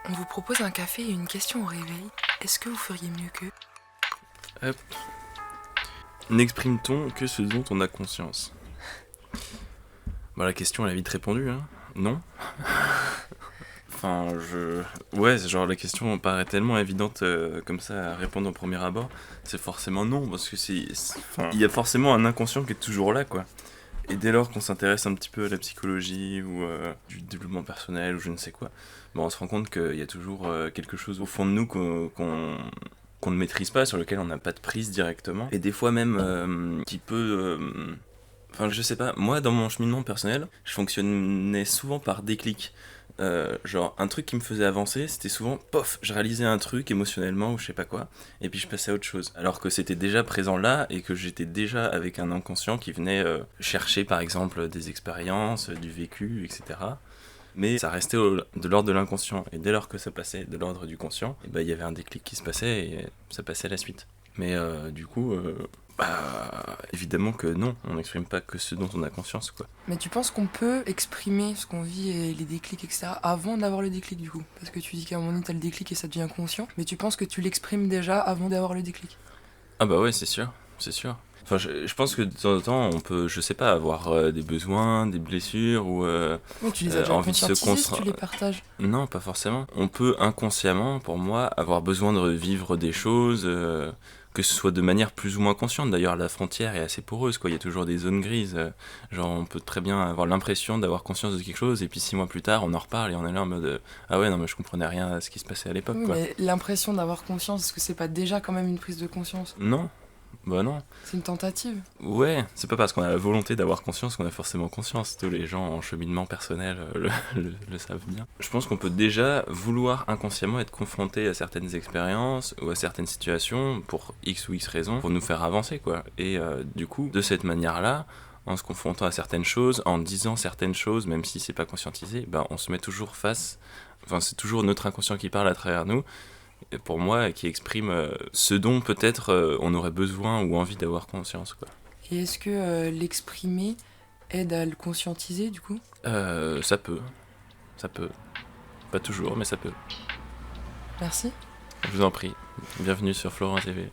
On vous propose un café et une question au réveil. Est-ce que vous feriez mieux qu'eux ? Hop. N'exprime-t-on que ce dont on a conscience ? Bah, la question elle est vite répondue, hein. Non. Enfin, Ouais, c'est genre la question paraît tellement évidente comme ça à répondre au premier abord. C'est forcément non, parce que enfin, il y a forcément un inconscient qui est toujours là, quoi. Et dès lors qu'on s'intéresse un petit peu à la psychologie ou du développement personnel ou je ne sais quoi, bah, on se rend compte qu'il y a toujours quelque chose au fond de nous qu'on ne maîtrise pas, sur lequel on n'a pas de prise directement. Et des fois même qui peut... Enfin, je sais pas, moi dans mon cheminement personnel, je fonctionnais souvent par déclic. Genre, un truc qui me faisait avancer, c'était souvent, pof, je réalisais un truc émotionnellement ou je sais pas quoi, et puis je passais à autre chose. Alors que c'était déjà présent là, et que j'étais déjà avec un inconscient qui venait chercher par exemple des expériences, du vécu, etc. Mais ça restait de l'ordre de l'inconscient, et dès lors que ça passait de l'ordre du conscient, et ben, il y avait un déclic qui se passait, et ça passait à la suite. Mais du coup, évidemment que non, on n'exprime pas que ce dont on a conscience, quoi. Mais tu penses qu'on peut exprimer ce qu'on vit et les déclics, etc. avant d'avoir le déclic du coup ? Parce que tu dis qu'à un moment donné t'as le déclic et ça devient conscient, mais tu penses que tu l'exprimes déjà avant d'avoir le déclic ? Ah bah ouais, c'est sûr, c'est sûr. Enfin, je pense que de temps en temps, on peut, je sais pas, avoir des besoins, des blessures ou Oui, tu les as déjà envie de se conscientisés si tu construire. les partages. Non, pas forcément. On peut inconsciemment, pour moi, avoir besoin de vivre des choses, que ce soit de manière plus ou moins consciente. D'ailleurs, la frontière est assez poreuse, quoi. Il y a toujours des zones grises. Genre, on peut très bien avoir l'impression d'avoir conscience de quelque chose, et puis 6 mois plus tard, on en reparle et on est là en mode ah ouais, non, mais je comprenais rien à ce qui se passait à l'époque, Oui, quoi. mais l'impression d'avoir conscience, est-ce que c'est pas déjà quand même une prise de conscience ? Non, bah non. C'est une tentative. Ouais, c'est pas parce qu'on a la volonté d'avoir conscience qu'on a forcément conscience. Tous les gens en cheminement personnel le savent bien. Je pense qu'on peut déjà vouloir inconsciemment être confronté à certaines expériences ou à certaines situations pour X ou X raisons pour nous faire avancer, quoi. Et du coup, de cette manière-là, en se confrontant à certaines choses, en disant certaines choses, même si c'est pas conscientisé, ben on se met toujours face. Enfin, c'est toujours notre inconscient qui parle à travers nous. Et pour moi, qui exprime ce dont peut-être on aurait besoin ou envie d'avoir conscience, quoi. Et est-ce que l'exprimer aide à le conscientiser du coup ? Ça peut. Pas toujours, mais ça peut. Merci. Je vous en prie. Bienvenue sur Florent TV.